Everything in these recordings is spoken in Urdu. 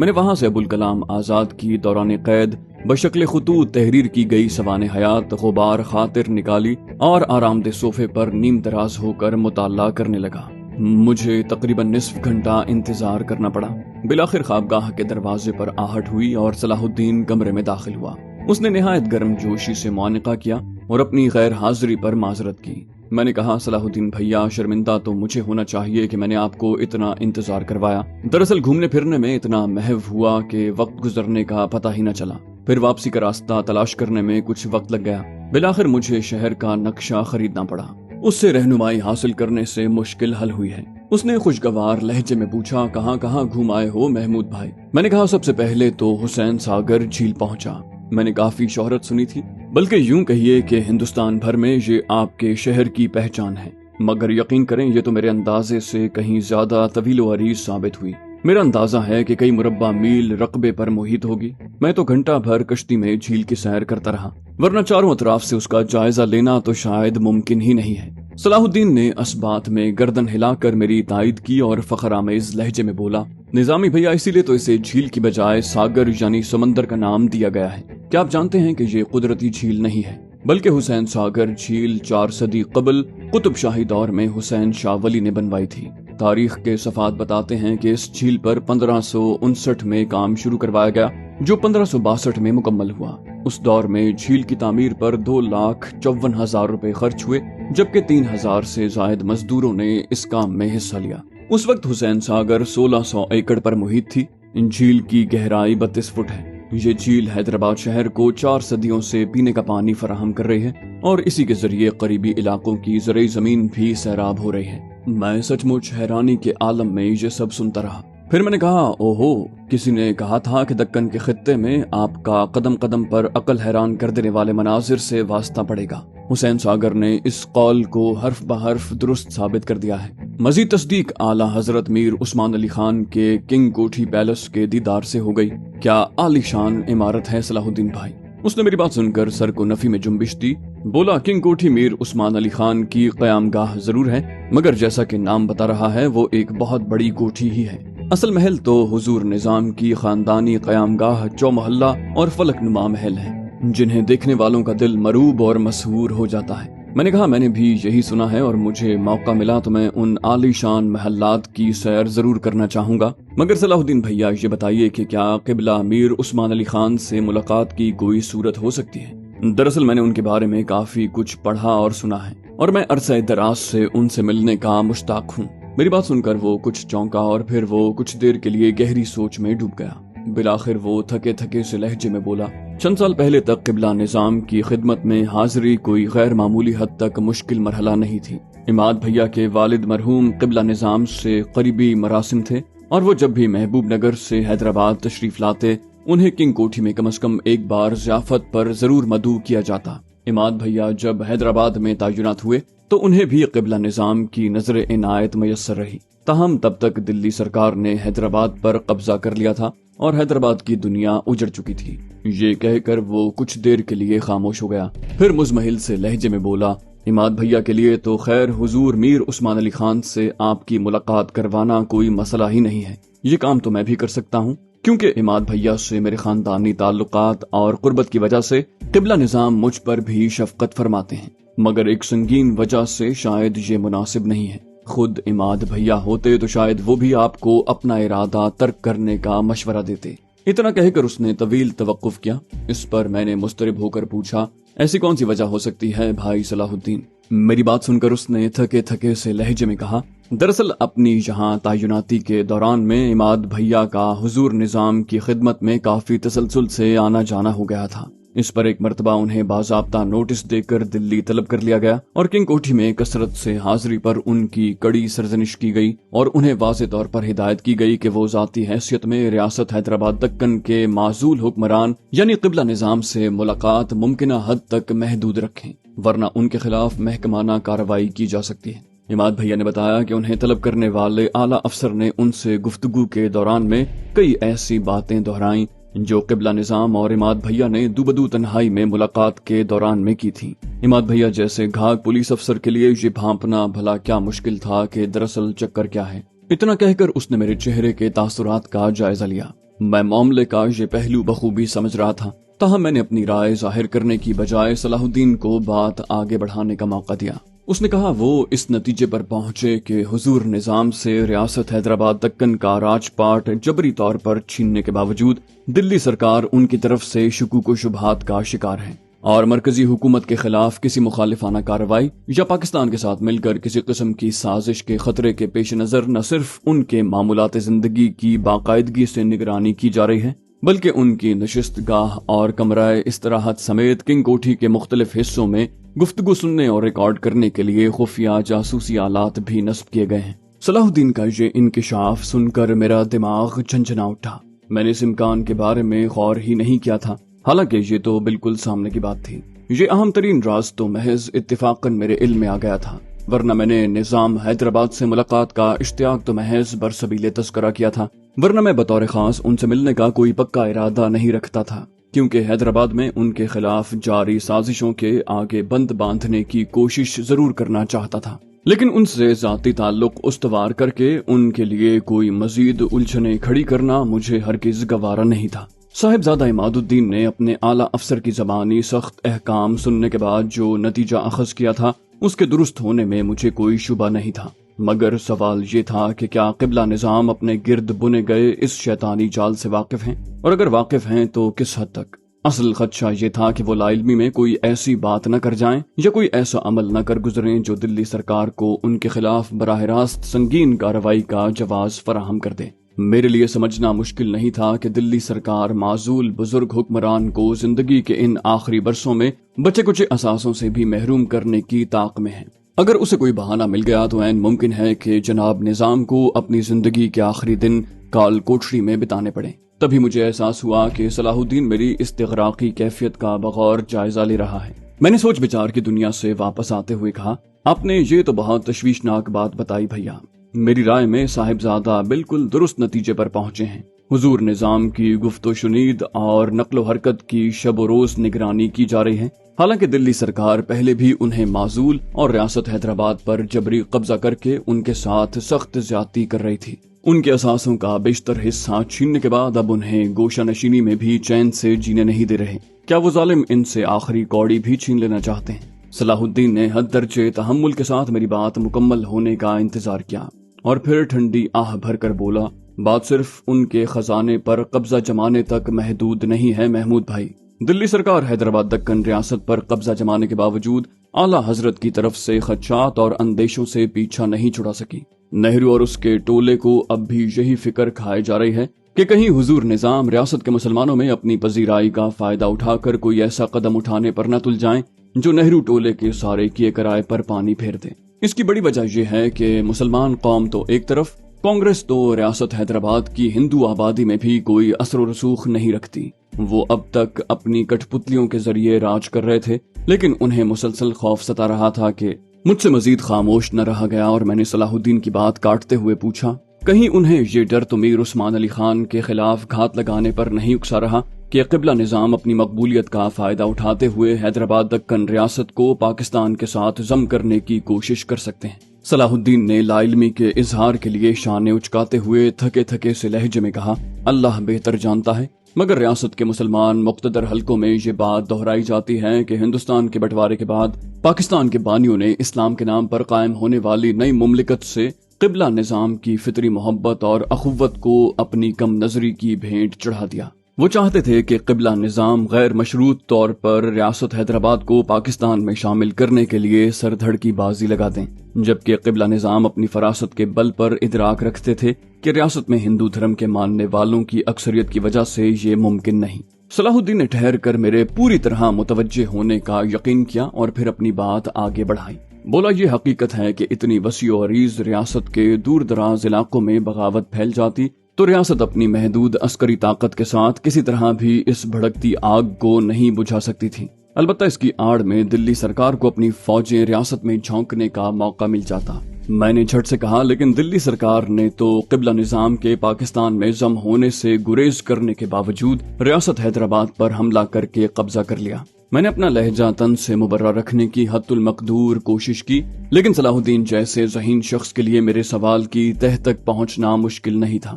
میں نے وہاں سے ابوالکلام آزاد کی دوران قید بشکل خطوط تحریر کی گئی سوانح حیات غبار خاطر نکالی اور آرام دہ صوفے پر نیم دراز ہو کر مطالعہ کرنے لگا۔ مجھے تقریباً نصف گھنٹہ انتظار کرنا پڑا۔ بالآخر خوابگاہ کے دروازے پر آہٹ ہوئی اور صلاح الدین کمرے میں داخل ہوا۔ اس نے نہایت گرم جوشی سے معانقہ کیا اور اپنی غیر حاضری پر معذرت کی۔ میں نے کہا، صلاح الدین بھیا، شرمندہ تو مجھے ہونا چاہیے کہ میں نے آپ کو اتنا انتظار کروایا۔ دراصل گھومنے پھرنے میں اتنا محو ہوا کہ وقت گزرنے کا پتہ ہی نہ چلا۔ پھر واپسی کا راستہ تلاش کرنے میں کچھ وقت لگ گیا۔ بالآخر مجھے شہر کا نقشہ خریدنا پڑا۔ اس سے رہنمائی حاصل کرنے سے مشکل حل ہوئی ہے۔ اس نے خوشگوار لہجے میں پوچھا، کہاں کہاں گھوم آئے ہو محمود بھائی؟ میں نے کہا، سب سے پہلے تو حسین ساگر جھیل پہنچا۔ میں نے کافی شہرت سنی تھی، بلکہ یوں کہیے کہ ہندوستان بھر میں یہ آپ کے شہر کی پہچان ہے، مگر یقین کریں یہ تو میرے اندازے سے کہیں زیادہ طویل و عریض ثابت ہوئی۔ میرا اندازہ ہے کہ کئی مربع میل رقبے پر محیط ہوگی۔ میں تو گھنٹہ بھر کشتی میں جھیل کی سیر کرتا رہا، ورنہ چاروں اطراف سے اس کا جائزہ لینا تو شاید ممکن ہی نہیں ہے۔ صلاح الدین نے اس بات میں گردن ہلا کر میری تائید کی اور فخر آمیز لہجے میں بولا، نظامی بھیا، اسی لیے تو اسے جھیل کی بجائے ساگر یعنی سمندر کا نام دیا گیا ہے۔ کیا آپ جانتے ہیں کہ یہ قدرتی جھیل نہیں ہے، بلکہ حسین ساگر جھیل 4 صدی قبل قطب شاہی دور میں حسین شاہ ولی نے بنوائی تھی۔ تاریخ کے صفحات بتاتے ہیں کہ اس جھیل پر 1559 میں کام شروع کروایا گیا، جو 1562 میں مکمل ہوا۔ اس دور میں جھیل کی تعمیر پر 2,54,000 روپے خرچ ہوئے، جبکہ 3,000 سے زائد مزدوروں نے اس کام میں حصہ لیا۔ اس وقت حسین ساگر 1600 ایکڑ پر محیط تھی۔ جھیل کی گہرائی 32 فٹ ہے۔ یہ جھیل حیدرآباد شہر کو 4 صدیوں سے پینے کا پانی فراہم کر رہی ہے اور اسی کے ذریعے قریبی علاقوں کی زرعی زمین بھی سیراب ہو رہی ہے۔ میں سچ مچ حیرانی کے عالم میں یہ سب سنتا رہا۔ پھر میں نے کہا، اوہو، کسی نے کہا تھا کہ دکن کے خطے میں آپ کا قدم قدم پر عقل حیران کر دینے والے مناظر سے واسطہ پڑے گا۔ حسین ساگر نے اس قول کو حرف بحرف درست ثابت کر دیا ہے۔ مزید تصدیق اعلیٰ حضرت میر عثمان علی خان کے کنگ کوٹھی پیلس کے دیدار سے ہو گئی۔ کیا عالی شان عمارت ہے صلاح الدین بھائی؟ اس نے میری بات سن کر سر کو نفی میں جنبش دی، بولا، کنگ کوٹھی میر عثمان علی خان کی قیام گاہ ضرور ہے، مگر جیسا کہ نام بتا رہا ہے وہ ایک بہت بڑی کوٹھی ہی ہے۔ اصل محل تو حضور نظام کی خاندانی قیام گاہ، چو محلہ اور فلک نما محل ہے، جنہیں دیکھنے والوں کا دل مروب اور مسحور ہو جاتا ہے۔ میں نے کہا، میں نے بھی یہی سنا ہے اور مجھے موقع ملا تو میں ان عالی شان محلات کی سیر ضرور کرنا چاہوں گا، مگر صلاح الدین بھیا یہ بتائیے کہ کیا قبلہ میر عثمان علی خان سے ملاقات کی کوئی صورت ہو سکتی ہے؟ دراصل میں نے ان کے بارے میں کافی کچھ پڑھا اور سنا ہے اور میں عرصہ دراز سے ان سے ملنے کا مشتاق ہوں۔ میری بات سن کر وہ کچھ چونکا اور پھر وہ کچھ دیر کے لیے گہری سوچ میں ڈوب گیا۔ بالآخر وہ تھکے تھکے سے لہجے میں بولا، چند سال پہلے تک قبلہ نظام کی خدمت میں حاضری کوئی غیر معمولی حد تک مشکل مرحلہ نہیں تھی۔ عماد بھیا کے والد مرحوم قبلہ نظام سے قریبی مراسم تھے اور وہ جب بھی محبوب نگر سے حیدرآباد تشریف لاتے انہیں کنگ کوٹھی میں کم از کم ایک بار ضیافت پر ضرور مدعو کیا جاتا۔ عماد بھیا جب حیدرآباد میں تعینات ہوئے تو انہیں بھی قبلہ نظام کی نظر عنایت میسر رہی، تاہم تب تک دلی سرکار نے حیدرآباد پر قبضہ کر لیا تھا اور حیدرآباد کی دنیا اجڑ چکی تھی۔ یہ کہہ کر وہ کچھ دیر کے لیے خاموش ہو گیا، پھر مزمحل سے لہجے میں بولا، عماد بھیا کے لیے تو خیر حضور میر عثمان علی خان سے آپ کی ملاقات کروانا کوئی مسئلہ ہی نہیں ہے، یہ کام تو میں بھی کر سکتا ہوں، کیونکہ عماد بھیا سے میرے خاندانی تعلقات اور قربت کی وجہ سے قبلہ نظام مجھ پر بھی شفقت فرماتے ہیں، مگر ایک سنگین وجہ سے شاید یہ مناسب نہیں ہے۔ خود عماد بھیا ہوتے تو شاید وہ بھی آپ کو اپنا ارادہ ترک کرنے کا مشورہ دیتے۔ اتنا کہہ کر اس نے طویل توقف کیا۔ اس پر میں نے مضطرب ہو کر پوچھا، ایسی کون سی وجہ ہو سکتی ہے بھائی صلاح الدین؟ میری بات سن کر اس نے تھکے تھکے سے لہجے میں کہا، دراصل اپنی یہاں تعیناتی کے دوران میں عماد بھیا کا حضور نظام کی خدمت میں کافی تسلسل سے آنا جانا ہو گیا تھا۔ اس پر ایک مرتبہ انہیں باضابطہ نوٹس دے کر دلی طلب کر لیا گیا اور کنگ کوٹھی میں کثرت سے حاضری پر ان کی کڑی سرزنش کی گئی اور انہیں واضح طور پر ہدایت کی گئی کہ وہ ذاتی حیثیت میں ریاست حیدرآباد دکن کے معزول حکمران یعنی قبلہ نظام سے ملاقات ممکنہ حد تک محدود رکھیں، ورنہ ان کے خلاف محکمانہ کارروائی کی جا سکتی ہے۔ عماد بھیا نے بتایا کہ انہیں طلب کرنے والے اعلیٰ افسر نے ان سے گفتگو کے دوران میں کئی ایسی باتیں دہرائیں جو قبلہ نظام اور عماد بھیا نے دوبدو تنہائی میں ملاقات کے دوران میں کی تھی۔ عماد بھیا جیسے گھاگ پولیس افسر کے لیے یہ بھانپنا بھلا کیا مشکل تھا کہ دراصل چکر کیا ہے۔ اتنا کہہ کر اس نے میرے چہرے کے تاثرات کا جائزہ لیا۔ میں معاملے کا یہ پہلو بخوبی سمجھ رہا تھا، تاہم میں نے اپنی رائے ظاہر کرنے کی بجائے صلاح الدین کو بات آگے بڑھانے کا موقع دیا۔ اس نے کہا وہ اس نتیجے پر پہنچے کہ حضور نظام سے ریاست حیدرآباد دکن کا راج پاٹ جبری طور پر چھیننے کے باوجود دلی سرکار ان کی طرف سے شکوک و شبہات کا شکار ہے، اور مرکزی حکومت کے خلاف کسی مخالفانہ کارروائی یا پاکستان کے ساتھ مل کر کسی قسم کی سازش کے خطرے کے پیش نظر نہ صرف ان کے معمولات زندگی کی باقاعدگی سے نگرانی کی جا رہی ہے، بلکہ ان کی نشست گاہ اور کمرہ استراحت سمیت کنگ کوٹھی کے مختلف حصوں میں گفتگو سننے اور ریکارڈ کرنے کے لیے خفیہ جاسوسی آلات بھی نصب کیے گئے ہیں۔ صلاح الدین کا یہ انکشاف سن کر میرا دماغ جھنجھنا اٹھا۔ میں نے اس امکان کے بارے میں غور ہی نہیں کیا تھا، حالانکہ یہ تو بالکل سامنے کی بات تھی۔ یہ اہم ترین راز تو محض اتفاقاً میرے علم میں آ گیا تھا، ورنہ میں نے نظام حیدرآباد سے ملاقات کا اشتیاق تو محض برسبیل تذکرہ کیا تھا، ورنہ میں بطور خاص ان سے ملنے کا کوئی پکا ارادہ نہیں رکھتا تھا، کیونکہ حیدرآباد میں ان کے خلاف جاری سازشوں کے آگے بند باندھنے کی کوشش ضرور کرنا چاہتا تھا، لیکن ان سے ذاتی تعلق استوار کر کے ان کے لیے کوئی مزید الجھنیں کھڑی کرنا مجھے ہرگز گوارا نہیں تھا۔ صاحبزادہ عماد الدین نے اپنے اعلیٰ افسر کی زبانی سخت احکام سننے کے بعد جو نتیجہ اخذ کیا تھا اس کے درست ہونے میں مجھے کوئی شبہ نہیں تھا، مگر سوال یہ تھا کہ کیا قبلہ نظام اپنے گرد بنے گئے اس شیطانی جال سے واقف ہیں، اور اگر واقف ہیں تو کس حد تک؟ اصل خدشہ یہ تھا کہ وہ لا علمی میں کوئی ایسی بات نہ کر جائیں یا کوئی ایسا عمل نہ کر گزریں جو دلی سرکار کو ان کے خلاف براہ راست سنگین کارروائی کا جواز فراہم کر دے۔ میرے لیے سمجھنا مشکل نہیں تھا کہ دلی سرکار معزول بزرگ حکمران کو زندگی کے ان آخری برسوں میں بچے کچے اثاثوں سے بھی محروم کرنے کی طاق میں ہے۔ اگر اسے کوئی بہانہ مل گیا تو عین ممکن ہے کہ جناب نظام کو اپنی زندگی کے آخری دن کال کوٹری میں بتانے پڑے۔ تبھی مجھے احساس ہوا کہ صلاح الدین میری استغراقی کیفیت کا بغور جائزہ لے رہا ہے۔ میں نے سوچ بچار کی دنیا سے واپس آتے ہوئے کہا، آپ نے یہ تو بہت تشویشناک بات بتائی بھیا، میری رائے میں صاحبزادہ بالکل درست نتیجے پر پہنچے ہیں۔ حضور نظام کی گفت و شنید اور نقل و حرکت کی شب و روز نگرانی کی جا رہی ہے، حالانکہ دلی سرکار پہلے بھی انہیں معزول اور ریاست حیدرآباد پر جبری قبضہ کر کے ان کے ساتھ سخت زیادتی کر رہی تھی۔ ان کے اثاثوں کا بیشتر حصہ چھیننے کے بعد اب انہیں گوشہ نشینی میں بھی چین سے جینے نہیں دے رہے۔ کیا وہ ظالم ان سے آخری کوڑی بھی چھین لینا چاہتے ہیں؟ صلاح الدین نے حد درجے تحمل کے ساتھ میری بات مکمل ہونے کا انتظار کیا اور پھر ٹھنڈی آہ بھر کر بولا، بات صرف ان کے خزانے پر قبضہ جمانے تک محدود نہیں ہے محمود بھائی۔ دلی سرکار حیدرآباد دکن ریاست پر قبضہ جمانے کے باوجود اعلیٰ حضرت کی طرف سے خدشات اور اندیشوں سے پیچھا نہیں چھڑا سکی۔ نہرو اور اس کے ٹولے کو اب بھی یہی فکر کھائے جا رہی ہے کہ کہیں حضور نظام ریاست کے مسلمانوں میں اپنی پذیرائی کا فائدہ اٹھا کر کوئی ایسا قدم اٹھانے پر نہ تل جائیں جو نہرو ٹولے کے سارے کیے کرائے پر پانی پھیر دے۔ اس کی بڑی وجہ یہ ہے کہ مسلمان قوم تو ایک طرف، کانگریس تو ریاست حیدرآباد کی ہندو آبادی میں بھی کوئی اثر و رسوخ نہیں رکھتی۔ وہ اب تک اپنی کٹ پتلیوں کے ذریعے راج کر رہے تھے، لیکن انہیں مسلسل خوف ستا رہا تھا کہ مجھ سے مزید خاموش نہ رہا گیا اور میں نے صلاح الدین کی بات کاٹتے ہوئے پوچھا، کہیں انہیں یہ ڈر تو میر عثمان علی خان کے خلاف گھات لگانے پر نہیں اکسا رہا کہ قبلہ نظام اپنی مقبولیت کا فائدہ اٹھاتے ہوئے حیدرآباد دکن ریاست کو پاکستان کے ساتھ ضم کرنے کی کوشش کر سکتے ہیں؟ صلاح الدین نے لا علمی کے اظہار کے لیے شانے اچکاتے ہوئے تھکے تھکے سے لہجے میں کہا، اللہ بہتر جانتا ہے، مگر ریاست کے مسلمان مقتدر حلقوں میں یہ بات دہرائی جاتی ہے کہ ہندوستان کے بٹوارے کے بعد پاکستان کے بانیوں نے اسلام کے نام پر قائم ہونے والی نئی مملکت سے قبلہ نظام کی فطری محبت اور اخوت کو اپنی کم نظری کی بھینٹ چڑھا دیا۔ وہ چاہتے تھے کہ قبلہ نظام غیر مشروط طور پر ریاست حیدرآباد کو پاکستان میں شامل کرنے کے لیے سر دھڑ کی بازی لگا دیں، جبکہ قبلہ نظام اپنی فراست کے بل پر ادراک رکھتے تھے کہ ریاست میں ہندو دھرم کے ماننے والوں کی اکثریت کی وجہ سے یہ ممکن نہیں۔ صلاح الدین نے ٹھہر کر میرے پوری طرح متوجہ ہونے کا یقین کیا اور پھر اپنی بات آگے بڑھائی۔ بولا، یہ حقیقت ہے کہ اتنی وسیع و عریض ریاست کے دور دراز علاقوں میں بغاوت پھیل جاتی تو ریاست اپنی محدود عسکری طاقت کے ساتھ کسی طرح بھی اس بھڑکتی آگ کو نہیں بجھا سکتی تھی۔ البتہ اس کی آڑ میں دلی سرکار کو اپنی فوجیں ریاست میں جھونکنے کا موقع مل جاتا۔ میں نے جھٹ سے کہا، لیکن دلی سرکار نے تو قبلہ نظام کے پاکستان میں ضم ہونے سے گریز کرنے کے باوجود ریاست حیدرآباد پر حملہ کر کے قبضہ کر لیا۔ میں نے اپنا لہجہ تن سے مبرہ رکھنے کی حد المقدور کوشش کی، لیکن صلاح الدین جیسے ذہین شخص کے لیے میرے سوال کی تہ تک پہنچنا مشکل نہیں تھا۔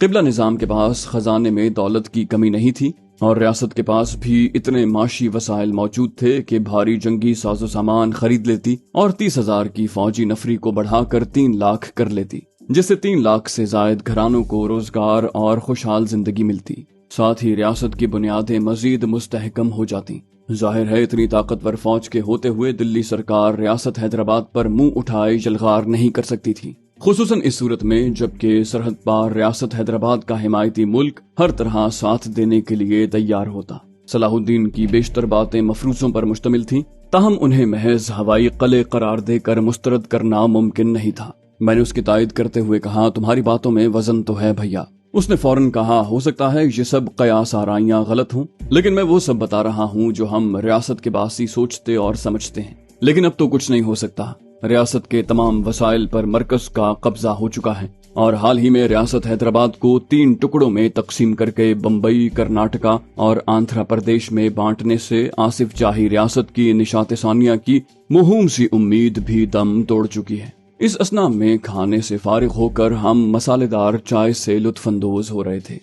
قبلہ نظام کے پاس خزانے میں دولت کی کمی نہیں تھی اور ریاست کے پاس بھی اتنے معاشی وسائل موجود تھے کہ بھاری جنگی ساز و سامان خرید لیتی اور 30,000 کی فوجی نفری کو بڑھا کر 3 لاکھ کر لیتی، جس سے 3 لاکھ سے زائد گھرانوں کو روزگار اور خوشحال زندگی ملتی۔ ساتھ ہی ریاست کی بنیادیں مزید مستحکم ہو جاتی۔ ظاہر ہے اتنی طاقتور فوج کے ہوتے ہوئے دلی سرکار ریاست حیدرآباد پر منہ اٹھائے یلغار نہیں کر سکتی تھی، خصوصاً اس صورت میں جبکہ سرحد پار ریاست حیدرآباد کا حمایتی ملک ہر طرح ساتھ دینے کے لیے تیار ہوتا۔ صلاح الدین کی بیشتر باتیں مفروضوں پر مشتمل تھیں، تاہم انہیں محض ہوائی قلعے قرار دے کر مسترد کرنا ممکن نہیں تھا۔ میں نے اس کی تائید کرتے ہوئے کہا، تمہاری باتوں میں وزن تو ہے بھیا۔ اس نے فوراً کہا، ہو سکتا ہے یہ سب قیاس آرائیاں غلط ہوں، لیکن میں وہ سب بتا رہا ہوں جو ہم ریاست کے باسی سوچتے اور سمجھتے ہیں۔ لیکن اب تو کچھ نہیں ہو سکتا، ریاست کے تمام وسائل پر مرکز کا قبضہ ہو چکا ہے اور حال ہی میں ریاست حیدرآباد کو 3 ٹکڑوں میں تقسیم کر کے بمبئی، کرناٹکا اور آندھرا پردیش میں بانٹنے سے آصف جاہی ریاست کی نشاط ثانیہ کی موہوم سی امید بھی دم توڑ چکی ہے۔ اس اثنا میں کھانے سے فارغ ہو کر ہم مسالے دار چائے سے لطف اندوز ہو رہے تھے۔